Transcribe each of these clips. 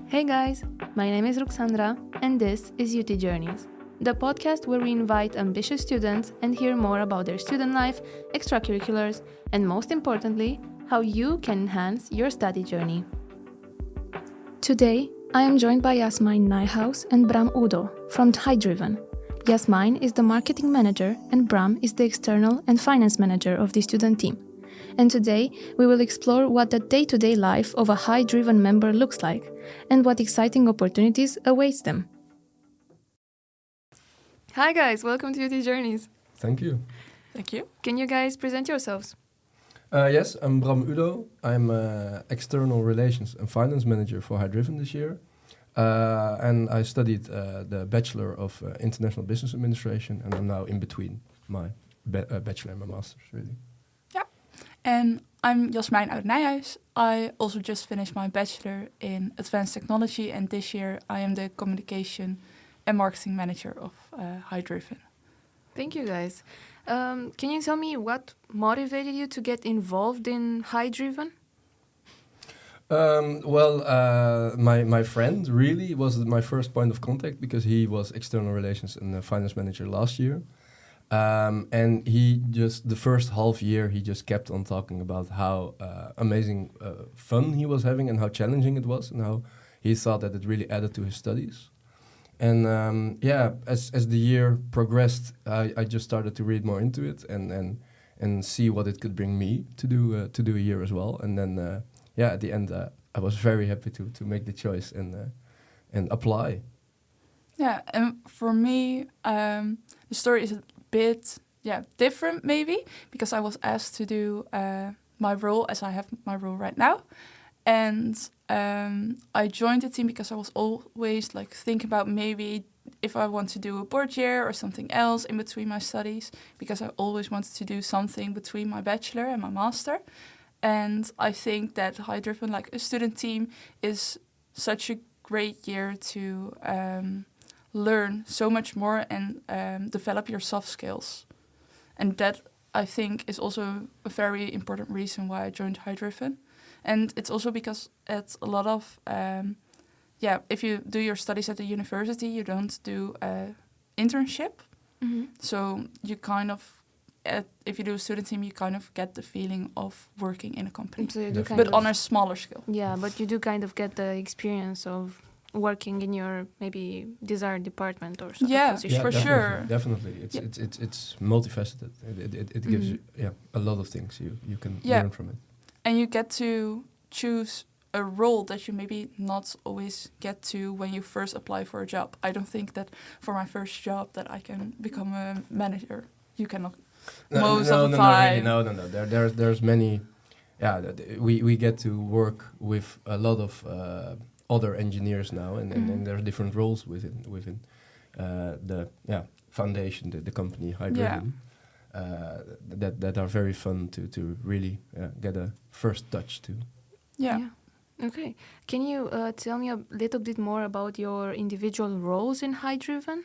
Hey guys, my name is Ruxandra and this is UT Journeys, the podcast where we invite ambitious students and hear more about their student life, extracurriculars, and most importantly, how you can enhance your study journey. Today, I am joined by Jasmijn Nijhuis and Bram Udo from HyDriven. Jasmijn is the marketing manager and Bram is the external and finance manager of the student team. And today, we will explore what the day-to-day life of a HyDriven member looks like and what exciting opportunities awaits them. Hi guys, welcome to UT Journeys. Thank you. Thank you. Can you guys present yourselves? Yes, I'm Bram Udo. I'm external relations and finance manager for HyDriven this year. And I studied the Bachelor of International Business Administration, and I'm now in between my bachelor and my master's, really. And I'm Jasmijn uit Nijhuis. I also just finished my bachelor in advanced technology, and this year I am the communication and marketing manager of HyDriven. Thank you guys. Can you tell me what motivated you to get involved in HyDriven? My friend really was my first point of contact because he was external relations and finance manager last year. And he just, the first half year, he just kept on talking about how amazing fun he was having and how challenging it was and how he thought that it really added to his studies. And as the year progressed, I just started to read more into it and see what it could bring me to do a year as well. And then, at the end, I was very happy to make the choice and apply. Yeah, and for me, the story is a bit different maybe, because I was asked to do my role as I have my role right now. And I joined the team because I was always thinking about maybe if I want to do a board year or something else in between my studies, because I always wanted to do something between my bachelor and my master. And I think that HyDriven, like a student team, is such a great year to learn so much more and develop your soft skills. And that, I think, is also a very important reason why I joined HyDriven. And it's also because it's a lot of, if you do your studies at the university, you don't do an internship. Mm-hmm. So you kind of, if you do a student team, you kind of get the feeling of working in a company. So you do but on a smaller scale. Yeah, but you do kind of get the experience of working in your maybe desired department or something. Yeah, position. for sure. Definitely. It's multifaceted. It gives you a lot of things you can learn from it. And you get to choose a role that you maybe not always get to when you first apply for a job. I don't think that for my first job that I can become a manager. You cannot. Most of the time. No. There's many. Yeah, we get to work with a lot of other engineers now, and there are different roles within the foundation, the company HyDriven. That are very fun to really get a first touch to. Yeah. Okay. Can you tell me a little bit more about your individual roles in HyDriven?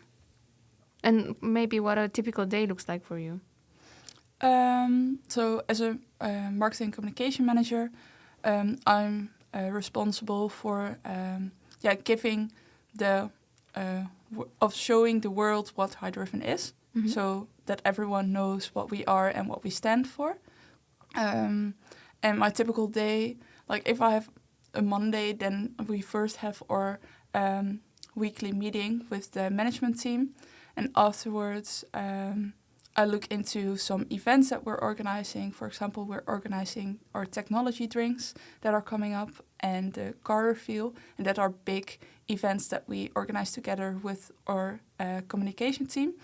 And maybe what a typical day looks like for you? So as a marketing communication manager, I'm responsible for giving of showing the world what HyDriven is. Mm-hmm. So that everyone knows what we are and what we stand for. And my typical day, if I have a Monday, then we first have our weekly meeting with the management team. And afterwards, I look into some events that we're organizing. For example, we're organizing our technology drinks that are coming up and the car reveal. And that are big events that we organize together with our communication team.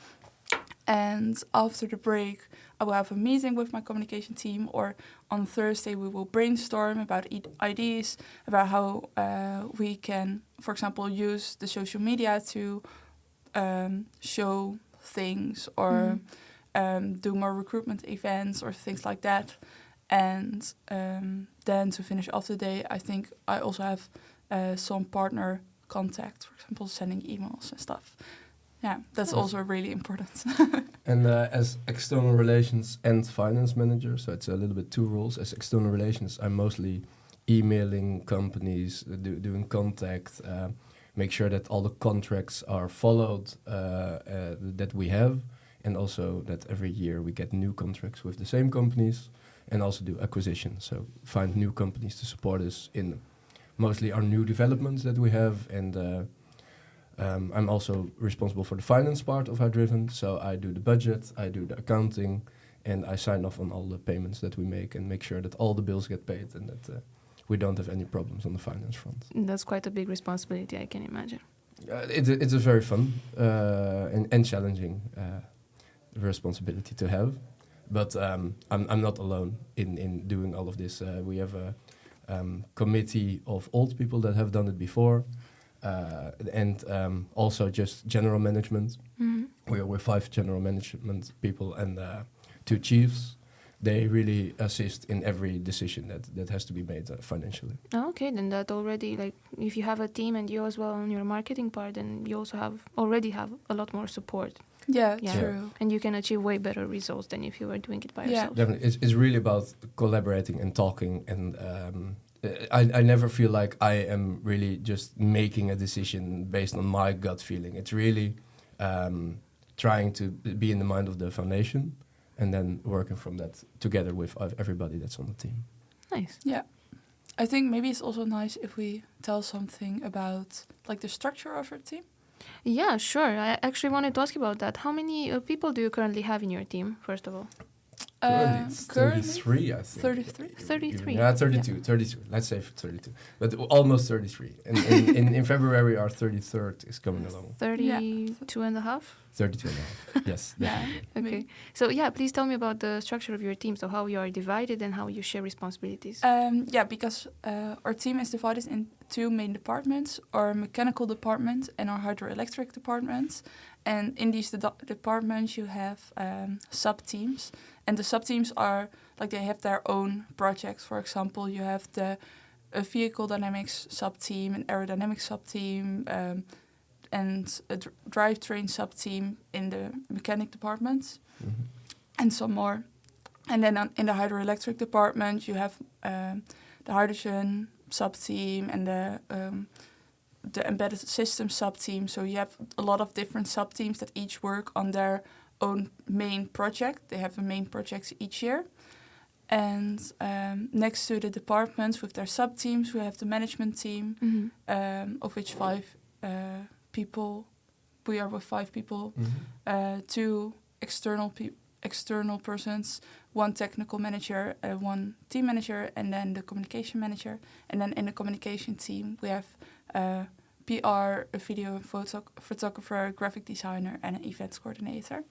And after the break, I will have a meeting with my communication team, or on Thursday we will brainstorm about ideas, about how we can, for example, use the social media to show things or do more recruitment events or things like that. And then to finish off the day, I think I also have some partner contact, for example, sending emails and stuff. Yeah, that's also really important. And as external relations and finance manager, so it's a little bit two roles. As external relations, I'm mostly emailing companies, doing contact, make sure that all the contracts are followed that we have, and also that every year we get new contracts with the same companies, and also do acquisition. So find new companies to support us in mostly our new developments that we have, and I'm also responsible for the finance part of HyDriven. So I do the budget, I do the accounting, and I sign off on all the payments that we make sure that all the bills get paid and that we don't have any problems on the finance front. That's quite a big responsibility, I can imagine. It's a very fun and challenging responsibility to have, but I'm not alone in doing all of this. We have a committee of old people that have done it before, and also just general management. We're 5 general management people and 2 chiefs. They really assist in every decision that has to be made financially. Oh, okay, then that already, like, if you have a team and you as well on your marketing part, then you also already have a lot more support. Yeah, true. And you can achieve way better results than if you were doing it by yourself. Definitely. It's really about collaborating and talking, and I never feel like I am really just making a decision based on my gut feeling. It's really trying to be in the mind of the foundation, and then working from that together with everybody that's on the team. Nice. Yeah. I think maybe it's also nice if we tell something about like the structure of our team. Yeah, sure. I actually wanted to ask you about that. How many people do you currently have in your team, first of all? Currently it's 33, I think. 33? 33. Yeah, 32. Yeah. 32. Let's say 32. But almost 33. And in February, our 33rd is coming along. 32 and a half? 32 and a half. Yes. Yeah. Okay. So, please tell me about the structure of your team. So, how you are divided and how you share responsibilities. Because our team is divided in 2 main departments, our mechanical department and our hydroelectric department. And in these departments, you have sub-teams. And the sub-teams are, like, they have their own projects. For example, you have the vehicle dynamics sub-team, an aerodynamics sub-team, and a drivetrain sub-team in the mechanic department, and some more. And then in the hydroelectric department, you have the hydrogen sub-team and the embedded system sub-team. So you have a lot of different sub-teams that each work on their own main project. They have a main project each year. And next to the departments with their sub-teams, we have the management team, of which 5 people. We are with 5 people, 2 external persons, 1 technical manager, 1 team manager, and then the communication manager. And then in the communication team, we have PR, a video photographer, graphic designer, and an events coordinator.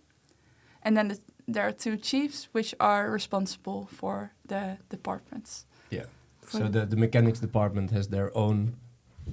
And then there are 2 chiefs, which are responsible for the departments. Yeah. So the mechanics department has their own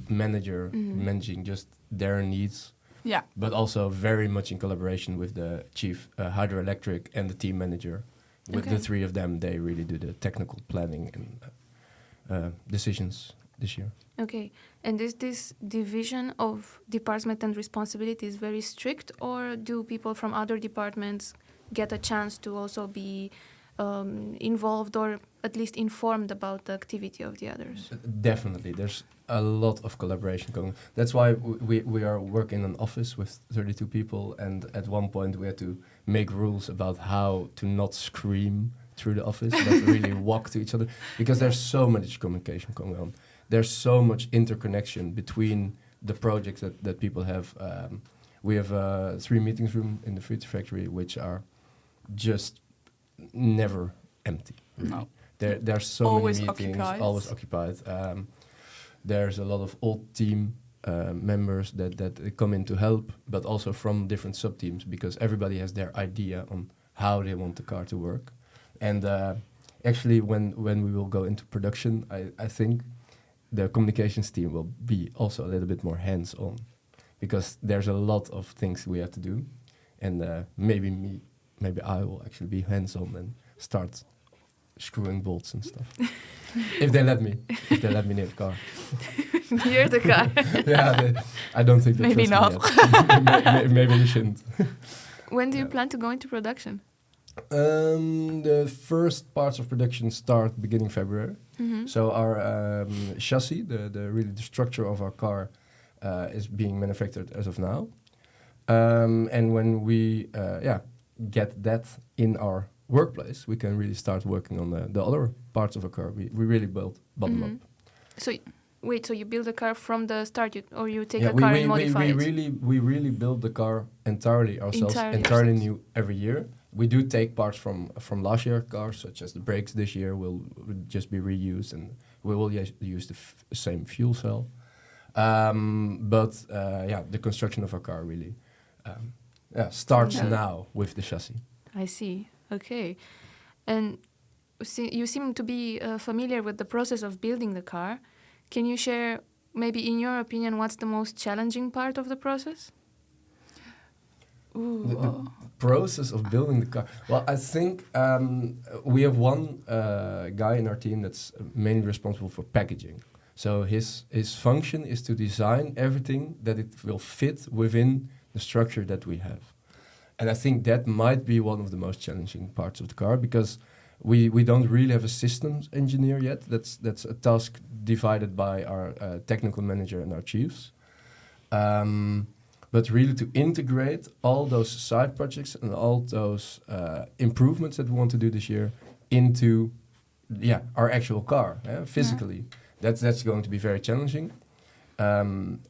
manager managing just their needs. Yeah. But also very much in collaboration with the chief hydroelectric and the team manager. With the 3 of them, they really do the technical planning and decisions this year. Okay. And is this division of department and responsibilities very strict, or do people from other departments get a chance to also be involved or at least informed about the activity of the others? Definitely. There's a lot of collaboration going on. That's why we are working in an office with 32 people, and at one point we had to make rules about how to not scream through the office, but really walk to each other, because there's so much communication going on. There's so much interconnection between the projects that people have. We have 3 meetings rooms in the Future Factory, which are just never empty. Really. No. There's so always many meetings, occupied. always occupied. There's a lot of old team members that come in to help, but also from different sub-teams, because everybody has their idea on how they want the car to work. And actually, when we will go into production, I think the communications team will be also a little bit more hands-on, because there's a lot of things we have to do. And maybe I will actually be hands-on and start screwing bolts and stuff. If they let me near the car. Near the car. Yeah, I don't think they maybe trust not. Me yet. Maybe you shouldn't. When do you plan to go into production? The first parts of production start beginning February. So our chassis, the structure of our car, is being manufactured as of now. And when we get that in our workplace, we can really start working on the other parts of a car. We really build bottom up. So wait, so you build a car from the start, or you take a we, car we, and modify it? we really build the car entirely ourselves, entirely new every year. We do take parts from last year's cars, such as the brakes this year will just be reused, and we will use the same fuel cell. But the construction of our car really starts now with the chassis. I see. Okay. And you seem to be familiar with the process of building the car. Can you share, maybe in your opinion, what's the most challenging part of the process? The process of building the car. Well, I think we have one guy in our team that's mainly responsible for packaging. So his function is to design everything that it will fit within the structure that we have. And I think that might be one of the most challenging parts of the car, because we don't really have a systems engineer yet. That's a task divided by our technical manager and our chiefs. But really to integrate all those side projects and all those improvements that we want to do this year into our actual car, physically. That's going to be very challenging.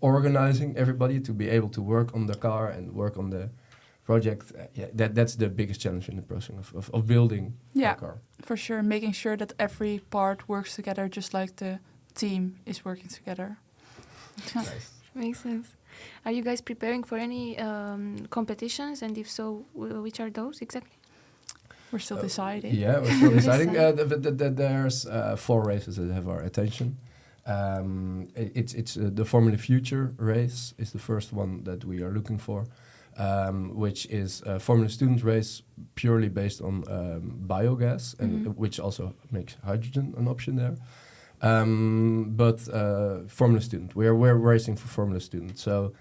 Organizing everybody to be able to work on the car and work on the project, that's the biggest challenge in the process of building a car. For sure. Making sure that every part works together just like the team is working together. Nice. Makes sense. Are you guys preparing for any competitions? And if so, which are those exactly? We're still deciding. Yeah, we're still deciding. There's 4 races that have our attention. It's the Formula Future race is the first one that we are looking for, which is a Formula Student race purely based on biogas, and which also makes hydrogen an option there. But Formula Student, we're racing for Formula Student. So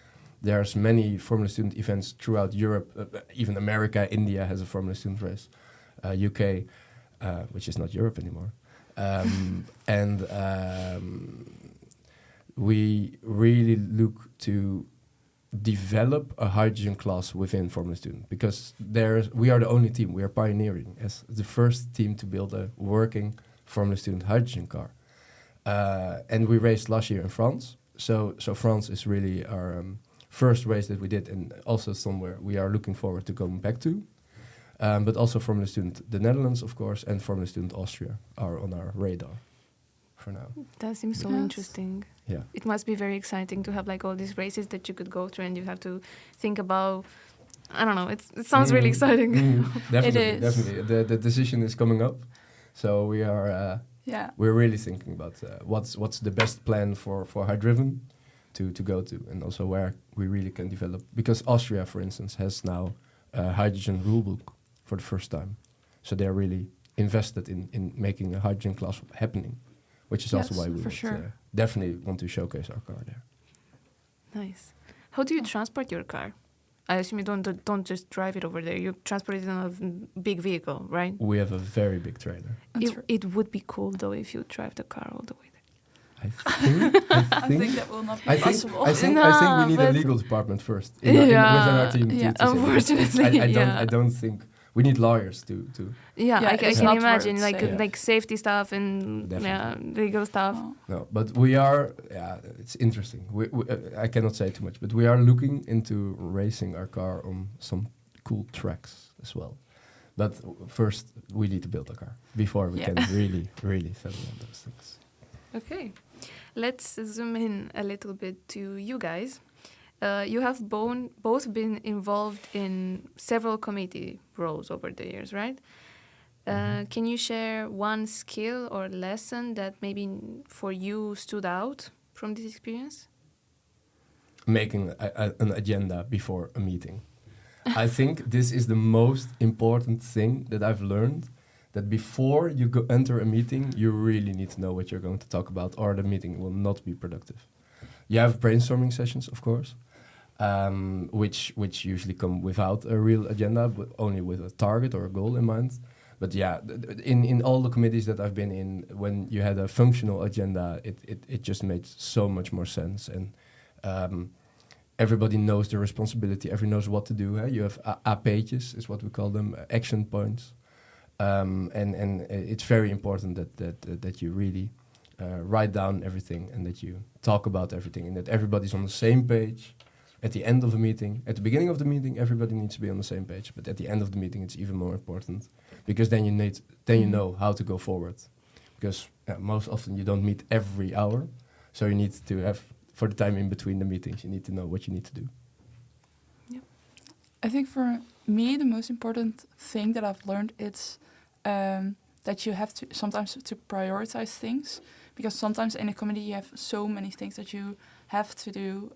there's many Formula Student events throughout Europe, even America, India has a Formula Student race, UK, which is not Europe anymore. And we really look to develop a hydrogen class within Formula Student, because we are the only team, we are pioneering as the first team to build a working Formula Student hydrogen car. And we raced last year in France. So France is really our first race that we did, and also somewhere we are looking forward to going back to. But also Formula Student the Netherlands, of course, and Formula Student Austria are on our radar for now. That seems so interesting. Yeah. It must be very exciting to have like all these races that you could go through, and you have to think about, I don't know, it sounds really exciting. Definitely, definitely. The decision is coming up. So we are we're really thinking about what's the best plan for HyDriven to go to, and also where we really can develop. Because Austria, for instance, has now a hydrogen rulebook for the first time. So they're really invested in making a hydrogen class happening, which is also why we definitely want to showcase our car there. Nice. How do you transport your car? I assume you don't just drive it over there. You transport it in a big vehicle, right? We have a very big trailer. It would be cool, though, if you drive the car all the way there. I think that will not be possible. I think we need a legal department first within our team. Unfortunately, I don't think we need lawyers to. I can imagine like safety stuff and legal stuff. No, but we are. Yeah, it's interesting. I cannot say too much, but we are looking into racing our car on some cool tracks as well. But first, we need to build a car before we can really settle on those things. Okay, let's zoom in a little bit to you guys. You have both been involved in several committee roles over the years, right? Can you share one skill or lesson that maybe for you stood out from this experience? Making an agenda before a meeting. I think this is the most important thing that I've learned, that before you enter a meeting, you really need to know what you're going to talk about, or the meeting will not be productive. You have brainstorming sessions, of course, which usually come without a real agenda, but only with a target or a goal in mind. But yeah, in all the committees that I've been in, when you had a functional agenda, it just made so much more sense. And everybody knows their responsibility. Everyone knows what to do. You have A pages, is what we call them, action points. And it's very important that you really write down everything and that you talk about everything and that everybody's on the same page. At the end of a meeting, at the beginning of the meeting, everybody needs to be on the same page. But at the end of the meeting, it's even more important because then you know how to go forward. Because most often you don't meet every hour, so you need to have, for the time in between the meetings, you need to know what you need to do. Yeah, I think for me the most important thing that I've learned is that you have to sometimes to prioritize things, because sometimes in a committee you have so many things that you have to do.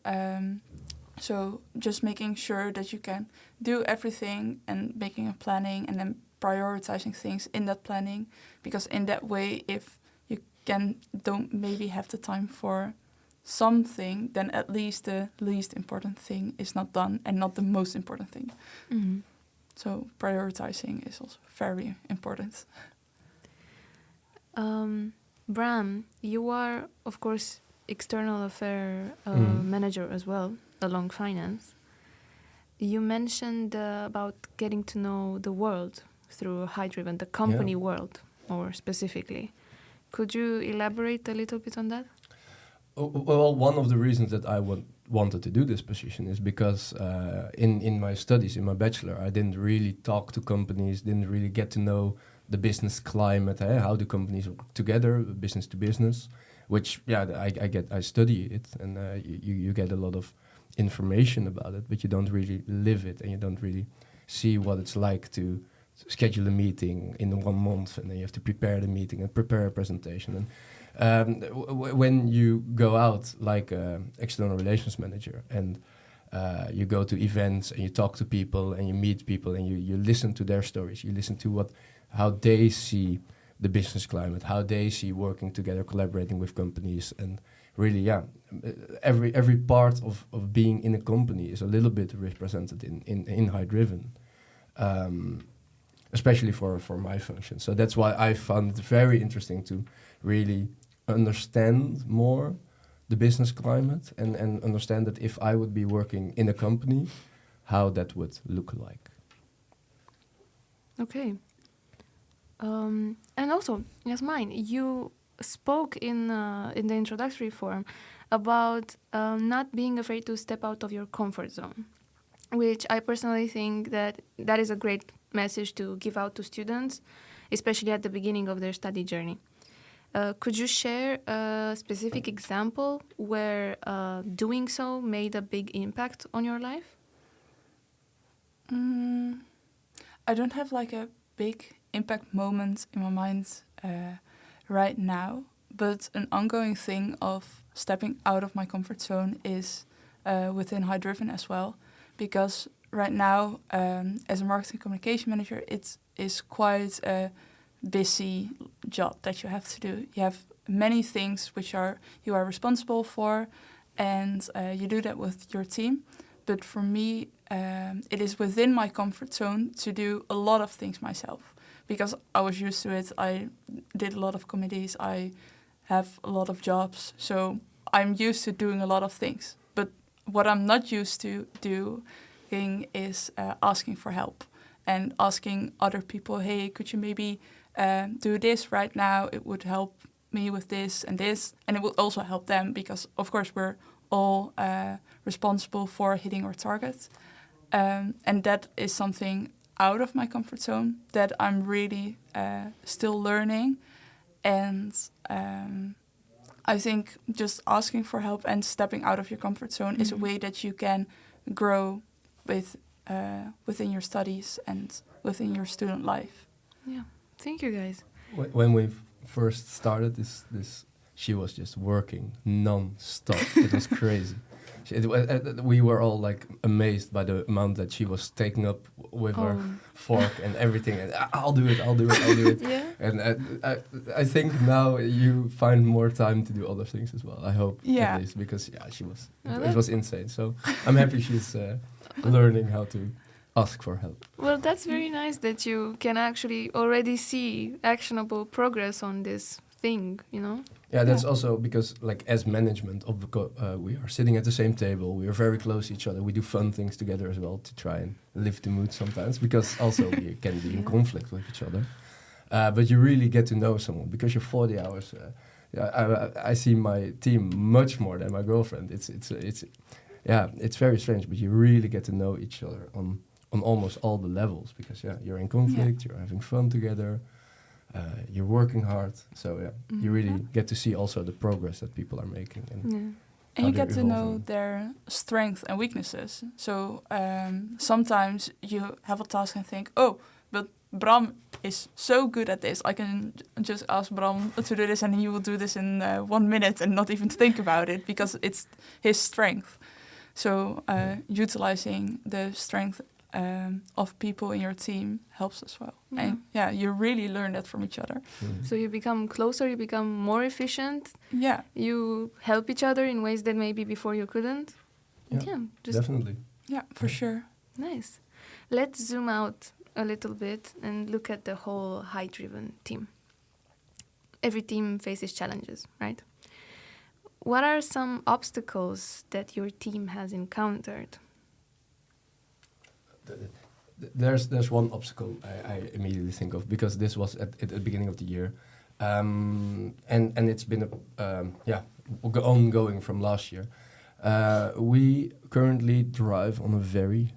So just making sure that you can do everything and making a planning and then prioritizing things in that planning, because in that way, if you don't maybe have the time for something, then at least the least important thing is not done and not the most important thing. Mm-hmm. So prioritizing is also very important. Bram, you are, of course, external affair manager as well, along finance. You mentioned about getting to know the world through HyDriven, the company world, more specifically. Could you elaborate a little bit on that? Well, one of the reasons that I wanted to do this position is because in my studies, in my bachelor, I didn't really talk to companies, didn't really get to know the business climate, how do companies work together, business to business, which, I study it, and you get a lot of information about it, but you don't really live it, and you don't really see what it's like to schedule a meeting in 1 month, and then you have to prepare the meeting and prepare a presentation. And when you go out like an external relations manager and you go to events and you talk to people and you meet people and you listen to their stories, you listen to how they see the business climate, how they see working together, collaborating with companies, and really, every part of being in a company is a little bit represented in HyDriven, especially for my function. So that's why I found it very interesting to really understand more the business climate and understand that if I would be working in a company, how that would look like. Okay. And also, Jasmijn, you spoke in the introductory form about not being afraid to step out of your comfort zone, which I personally think that is a great message to give out to students, especially at the beginning of their study journey. Could you share a specific example where doing so made a big impact on your life? I don't have like a big impact moment in my mind right now, but an ongoing thing of stepping out of my comfort zone is within HyDriven as well, because right now as a marketing communication manager, it is quite a busy job that you have to do. You have many things which you are responsible for, and you do that with your team. But for me, it is within my comfort zone to do a lot of things myself, because I was used to it. I did a lot of committees. I have a lot of jobs. So I'm used to doing a lot of things. But what I'm not used to doing is asking for help and asking other people, hey, could you maybe do this right now? It would help me with this. And it will also help them, because, of course, we're all responsible for hitting our target. And that is something out of my comfort zone that I'm really still learning. And I think just asking for help and stepping out of your comfort zone is a way that you can grow within your studies and within your student life. Yeah, thank you guys. When we first started this, she was just working non-stop. It was crazy. We were all like amazed by the amount that she was taking up with her fork and everything. And I'll do it. Yeah. And I think now you find more time to do other things as well. I hope, at least, because it was insane. So I'm happy she's learning how to ask for help. Well, that's very nice that you can actually already see actionable progress on this thing, you know? Yeah, that's also because, like, as management of the we are sitting at the same table. We are very close to each other. We do fun things together as well to try and lift the mood sometimes, because also we can be in conflict with each other. But you really get to know someone because you're 40 hours. I see my team much more than my girlfriend. It's very strange, but you really get to know each other on almost all the levels, because you're in conflict, you're having fun together. You're working hard, so you really get to see also the progress that people are making, and you get to know their strengths and weaknesses. So sometimes you have a task and think, oh, but Bram is so good at this. I can just ask Bram to do this, and he will do this in 1 minute and not even think about it, because it's his strength. So utilizing the strength of people in your team helps as well. And you really learn that from each other. So you become closer, you become more efficient. Yeah. You help each other in ways that maybe before you couldn't. Definitely. Yeah, for sure. Nice. Let's zoom out a little bit and look at the whole HyDriven team. Every team faces challenges, right? What are some obstacles that your team has encountered? There's one obstacle I immediately think of, because this was at the beginning of the year, and it's been ongoing from last year. We currently drive on a very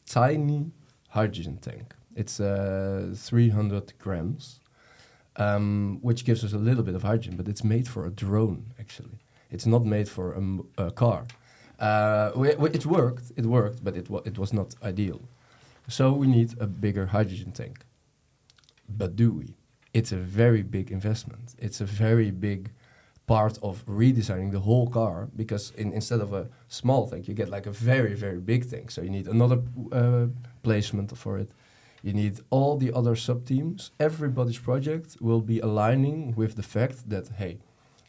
tiny hydrogen tank. It's 300 grams, which gives us a little bit of hydrogen, but it's made for a drone, actually. It's not made for a car. It worked, but it was not ideal. So we need a bigger hydrogen tank. But do we? It's a very big investment. It's a very big part of redesigning the whole car, because instead of a small tank, you get like a very, very big tank. So you need another placement for it. You need all the other sub-teams. Everybody's project will be aligning with the fact that, hey,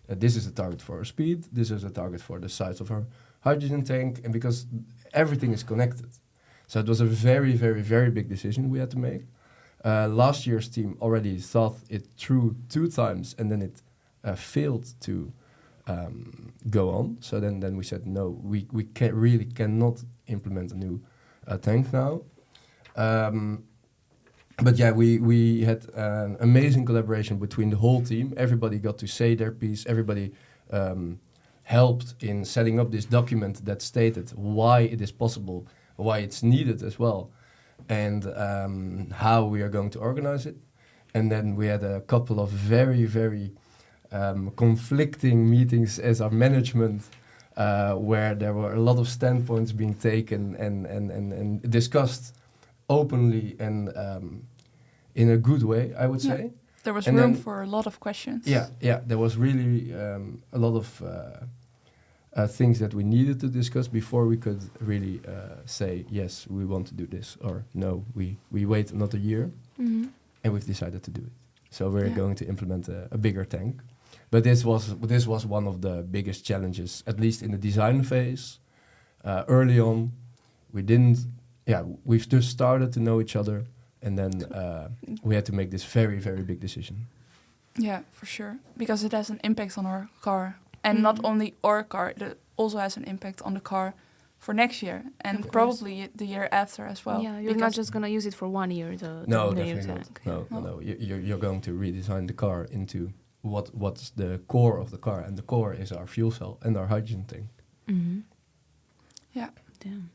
this is a target for our speed, this is a target for the size of our hydrogen tank, and because everything is connected. So it was a very, very, very big decision we had to make. Last year's team already thought it through 2 times, and then it failed to go on. So then we said, no, we cannot implement a new tank now. But we had an amazing collaboration between the whole team. Everybody got to say their piece. Everybody helped in setting up this document that stated why it is possible, why it's needed as well, and how we are going to organize it. And then we had a couple of very, very conflicting meetings as our management, where there were a lot of standpoints being taken and discussed openly and in a good way, I would say. There was room for a lot of questions. Yeah, there was really a lot of things that we needed to discuss before we could really say, yes, we want to do this, or no, we wait another year, and we've decided to do it. So we're going to implement a bigger tank. But this was one of the biggest challenges, at least in the design phase. Early on, we've just started to know each other, and then we had to make this very, very big decision. Yeah, for sure. Because it has an impact on our car. And not only our car, it also has an impact on the car for next year. And probably the year after as well. Yeah, you're not just going to use it for 1 year. No, definitely not. No. You're going to redesign the car into what's the core of the car. And the core is our fuel cell and our hydrogen tank. Mm-hmm. Yeah. Damn.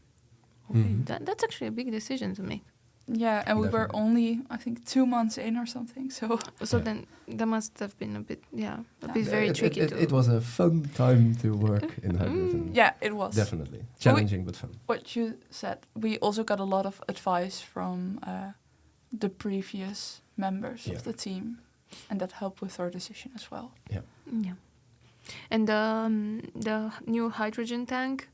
Okay. That's actually a big decision to make. Yeah, and we were only, I think, 2 months in or something. So then that must have been a bit very tricky. It was a fun time to work in HyDriven. Yeah, it was. Definitely. Challenging, but fun. What you said, we also got a lot of advice from the previous members of the team. And that helped with our decision as well. Yeah. And the new hydrogen tank,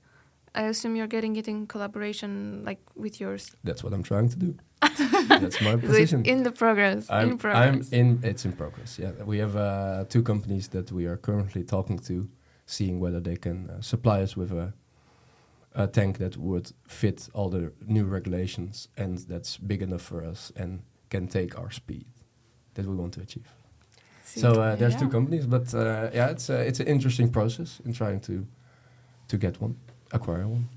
I assume you're getting it in collaboration, like with yours. That's what I'm trying to do. That's my So position. it's in the progress. It's in progress. Yeah, we have 2 companies that we are currently talking to, seeing whether they can supply us with a tank that would fit all the new regulations and that's big enough for us and can take our speed that we want to achieve. So there's 2 companies, but it's an interesting process in trying to get one, acquire one.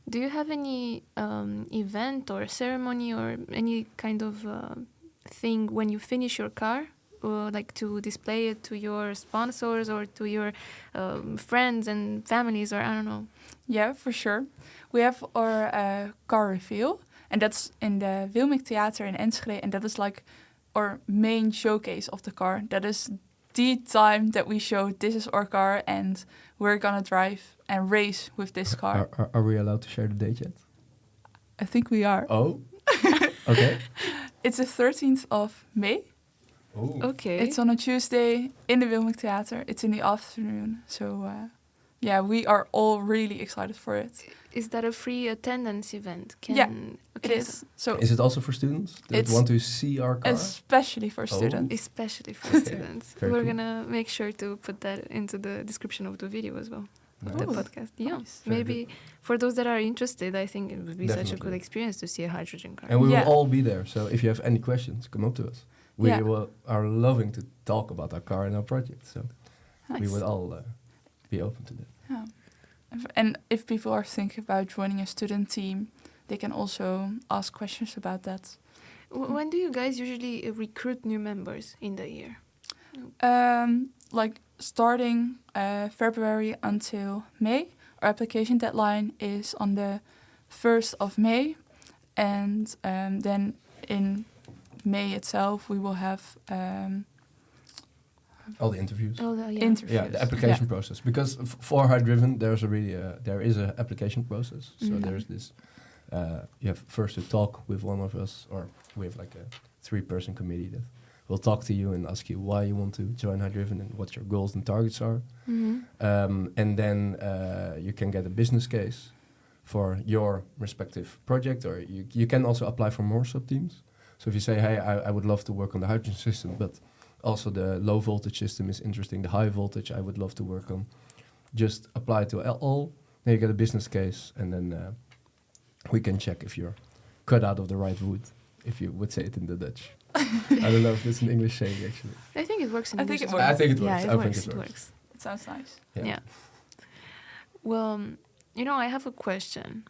Do you have any event or ceremony or any kind of thing when you finish your car, or like to display it to your sponsors or to your friends and families, or I don't know? Yeah, for sure. We have our car reveal, and that's in the Wilming Theater in Enschede, and that is like our main showcase of the car. That is the time that we show this is our car and we're gonna drive and race with this car. Are we allowed to share the date yet? I think we are. Oh, okay. It's the 13th of May. Oh. Okay. It's on a Tuesday in the Wilming Theater. It's in the afternoon. So, we are all really excited for it. Is that a free attendance event? Yeah, okay, it is. So Is it also for students that want to see our car? especially for students. Especially for students. Very We're cool. gonna make sure to put that into the description of the video as well, of the Oh, podcast. Yeah, nice. Very maybe for those that are interested, I think it would be such a Definitely. good experience to see a hydrogen car. And we Yeah. will all be there. So if you have any questions, come up to us. We are loving to talk about our car and our project. So we Nice. would all be open to that. Yeah. And if people are thinking about joining a student team, they can also ask questions about that. When do you guys usually recruit new members in the year? Like starting February until May. Our application deadline is on the 1st of May. And then in May itself, we will have All the interviews. interviews. Yeah, the application process. Because for HyDriven, there is an application process. So there's this. You have first to talk with one of us, or we have like a 3-person committee that will talk to you and ask you why you want to join HyDriven and what your goals and targets are. And then you can get a business case for your respective project, or you can also apply for more sub-teams. So if you say, hey, I would love to work on the hydrogen system, but also the low voltage system is interesting, the high voltage I would love to work on, just apply to all. Then you get a business case, and then we can check if you're cut out of the right wood, if you would say it in the Dutch. I don't know if it's an English saying, actually. I think it works in I think English it as well. I think it works. Yeah, I think it works. It sounds nice. Yeah. Well, I have a question.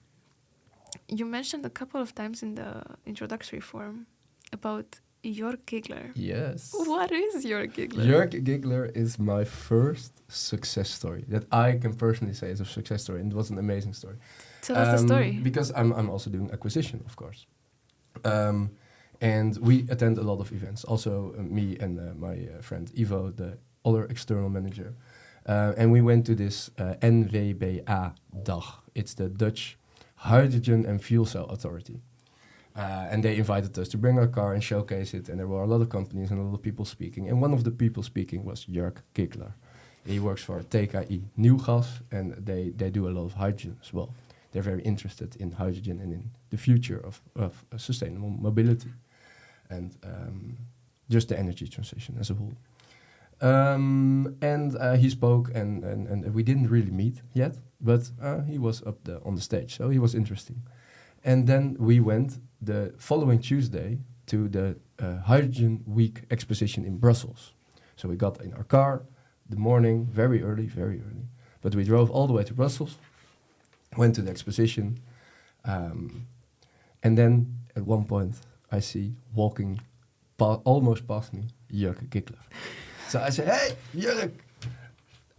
You mentioned a couple of times in the introductory form about Jörg Giggler. Yes. What is Jörg Giggler? Jörg Giggler is my first success story that I can personally say is a success story, and it was an amazing story. Tell us the story. Because I'm also doing acquisition, of course. And we attend a lot of events. Also, me and my friend Ivo, the other external manager. And we went to this NVBA-dag. It's the Dutch Hydrogen and Fuel Cell Authority. And they invited us to bring our car and showcase it. And there were a lot of companies and a lot of people speaking. And one of the people speaking was Jörg Giggler. He works for TKI Nieuwgas, and they do a lot of hydrogen as well. They're very interested in hydrogen and in the future of sustainable mobility. And just the energy transition as a whole. And he spoke, and we didn't really meet yet, but he was up on the stage, so he was interesting. And then we went the following Tuesday to the Hydrogen Week exposition in Brussels. So we got in our car the morning, very early, but we drove all the way to Brussels, went to the exposition, and then at one point I see walking almost past me Jörg Giggler. So I said, hey, Jörg,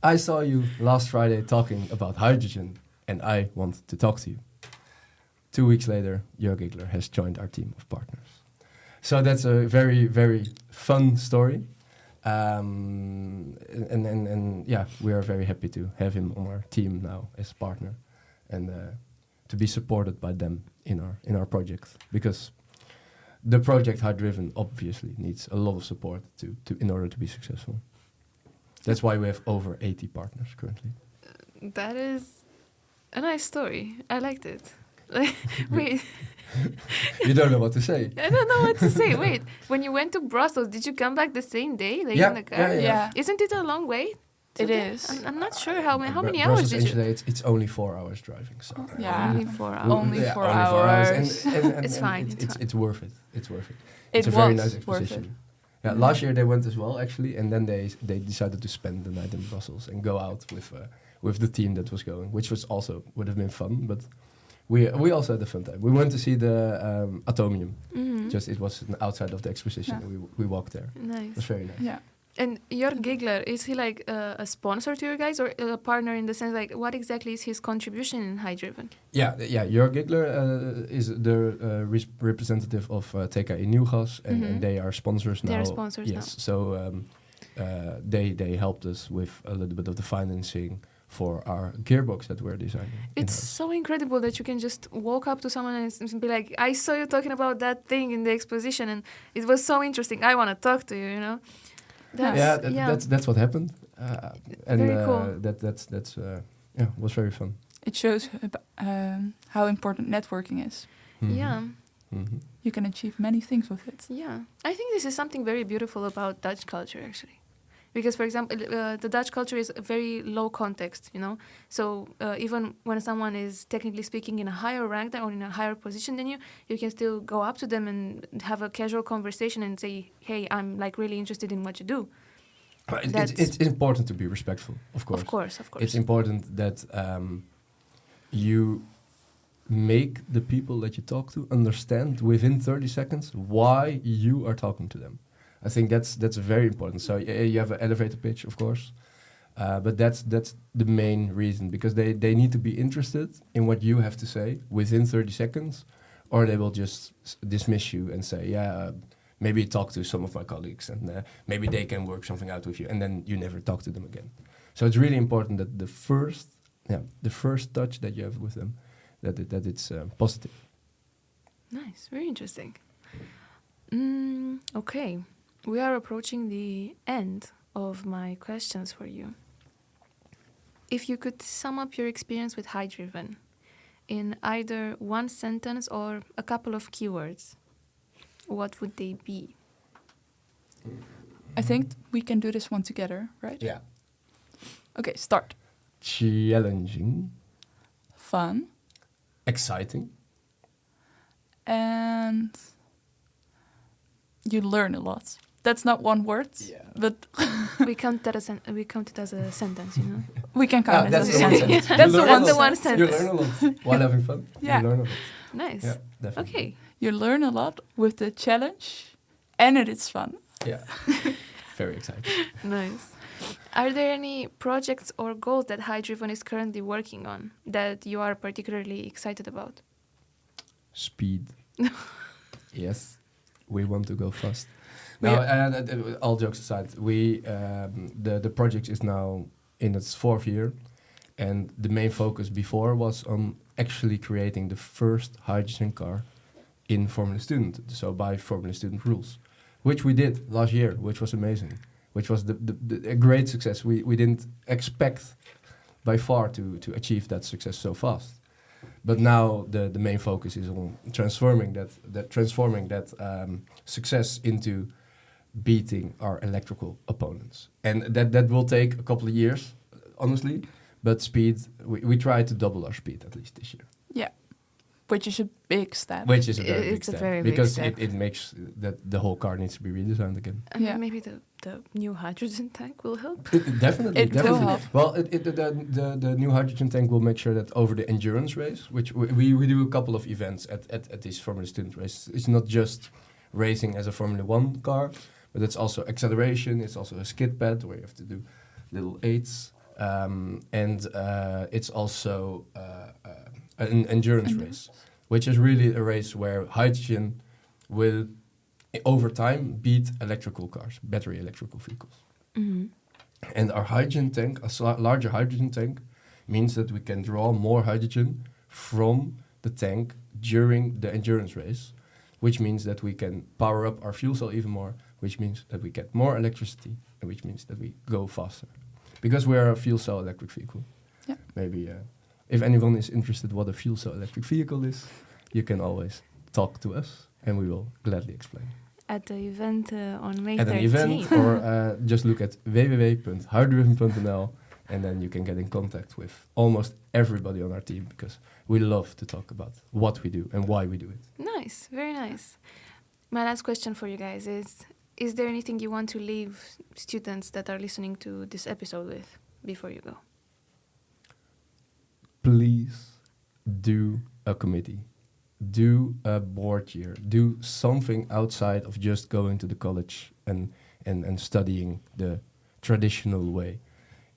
I saw you last Friday talking about hydrogen, and I want to talk to you. 2 weeks later, Jörg Giggler has joined our team of partners. So that's a very, very fun story. And we are very happy to have him on our team now as partner, and to be supported by them in our project, because the project HyDriven obviously needs a lot of support in order to be successful. That's why we have over 80 partners currently. That is A nice story. I liked it. Wait, You don't know what to say. I don't know what to say. Wait, when you went to Brussels, did you come back the same day? Like Yeah, in the car? Yeah. Isn't it a long way? It there? is. I'm not sure how many Brussels hours did you? Today, it's only 4 hours driving. So Yeah. Only 4 we- hours. Only yeah, 4 only 4 hours. And It's fine, it's It's fine. it's worth it. It's worth it. It It's a very was nice worth exposition. it. Yeah, last year they went as well actually, and then they decided to spend the night in Brussels and go out with the team that was going, which was also would have been fun. But we also had a fun time. We went to see the Atomium. Mhm. Just it was outside of the exposition. Yeah. And we walked there. It was Nice. very nice. Yeah. And Jörg Gigler, is he like a sponsor to you guys or a partner in the sense like what exactly is his contribution in HyDriven? Yeah. Jörg Gigler is the representative of TKI Nieuwgas, and they are sponsors now. They are sponsors yes. So they helped us with a little bit of the financing for our gearbox that we're designing. It's in-house. so incredible that you can just walk up to someone and be like, I saw you talking about that thing in the exposition and it was so interesting. I want to talk to you, you know? That's what happened. And Very cool. That's was very fun. It shows how important networking is. Mhm. Yeah. Mhm. You can achieve many things with it. Yeah, I think this is something very beautiful about Dutch culture, actually. Because, for example, the Dutch culture is a very low context, you know. So even when someone is technically speaking in a higher rank or in a higher position than you, you can still go up to them and have a casual conversation and say, "Hey, I'm like really interested in what you do." It's important to be respectful, of course. Of course, of course. It's important that you make the people that you talk to understand within 30 seconds why you are talking to them. I think that's very important. So you have an elevator pitch, of course, but that's the main reason, because they need to be interested in what you have to say within 30 seconds, or they will just dismiss you and say, maybe talk to some of my colleagues and maybe they can work something out with you, and then you never talk to them again. So it's really important that the first touch that you have with them, that it's positive. Nice, very interesting. Okay, we are approaching the end of my questions for you. If you could sum up your experience with HyDriven in either one sentence or a couple of keywords, what would they be? I think we can do this one together, right? Yeah. Okay, start. Challenging, Fun. exciting, And you learn a lot. That's not one word, but We count it as a sentence, you know. we can count it that's as the a one sentence. sentence. That's You the learn one, a lot. one You sentence. learn a lot while having fun. Yeah. You learn a lot. Nice. Yeah, definitely. Okay. You learn a lot with the challenge, and it is fun. Yeah. Very exciting. Nice. Are there any projects or goals that HyDriven is currently working on that you are particularly excited about? Speed. Yes, we want to go fast. We Now, all jokes aside, the project is now in its 4th year, and the main focus before was on actually creating the first hydrogen car in Formula Student, so by Formula Student rules, which we did last year, which was amazing, which was a great success. We didn't expect by far to achieve that success so fast. But now the main focus is on transforming that success into beating our electrical opponents, and that will take a couple of years, honestly. But speed, we try to double our speed at least this year, Yeah, which is a big step. which is a very big It's a step, very big because step. it makes that the whole car needs to be redesigned again. And Yeah. maybe the new hydrogen tank will help. Definitely, It will definitely. help. Well, the new hydrogen tank will make sure that over the endurance race, which we do a couple of events at these Formula Student races. It's not just racing as a Formula 1 car, but it's also acceleration. It's also a skid pad where you have to do little eights, and it's also an endurance race, which is really a race where hydrogen will, over time, beat electrical cars, battery electrical vehicles. Mhm. And our hydrogen tank, larger hydrogen tank, means that we can draw more hydrogen from the tank during the endurance race, which means that we can power up our fuel cell even more, which means that we get more electricity, and which means that we go faster. Because we are a fuel cell electric vehicle. Yeah. Maybe if anyone is interested what a fuel cell electric vehicle is, you can always talk to us and we will gladly explain. At the event on May 13th. At an event, or just look at www.hydriven.nl and then you can get in contact with almost everybody on our team because we love to talk about what we do and why we do it. Nice, very nice. My last question for you guys is there anything you want to leave students that are listening to this episode with before you go? Please do a committee. Do a board year. Do something outside of just going to the college and studying the traditional way.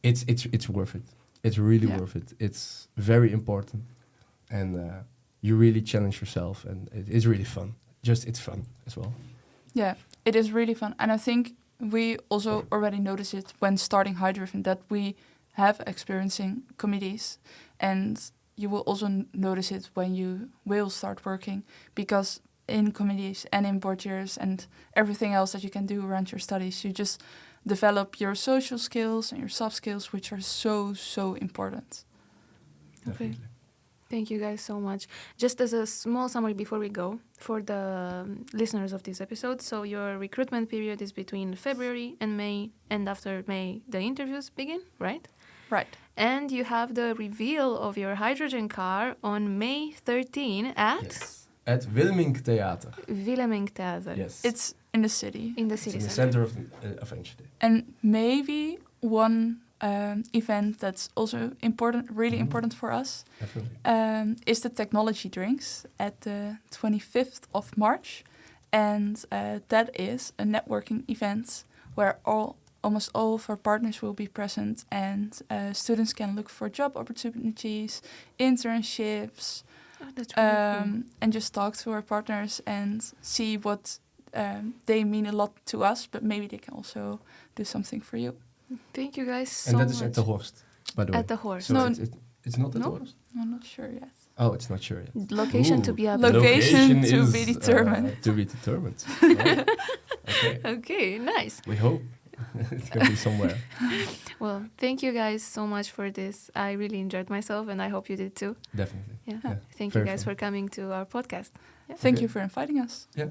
It's worth it. It's really worth it. It's very important, and you really challenge yourself, and it's really fun. It's fun as well. Yeah, it is really fun, and I think we also already noticed it when starting HyDriven that we have experiencing committees, and you will also notice it when you will start working, because in committees and in board years and everything else that you can do around your studies, you just develop your social skills and your soft skills, which are so important. Okay. Thank you guys so much. Just as a small summary before we go, for the listeners of this episode, so your recruitment period is between February and May, and after May, the interviews begin, right? Right. And you have the reveal of your hydrogen car on May 13 at? Yes. At Wilming Theater. Wilming Theater. Yes. It's in the city. In the It's city in the center. center of Enschede. And maybe one event that's also important, really important for us, Definitely. is the technology drinks at the 25th of March. And that is a networking event where almost all of our partners will be present, and students can look for job opportunities, internships, That's really cool. and just talk to our partners and see what they mean a lot to us, but maybe they can also do something for you. Thank you guys so And that much. is at the Horst, by the way. At the Horst. So No, it's not at the No? Horst? I'm not sure yet. Oh, it's not sure yet. Location to Ooh. be up. Location to is, be determined. To be determined. Oh, okay. Okay, nice. We hope it can be somewhere. Well, thank you guys so much for this. I really enjoyed myself, and I hope you did too. Definitely. Yeah. Yeah, Thank you very guys fun. for coming to our podcast. Thank Okay. you for inviting us. Yeah.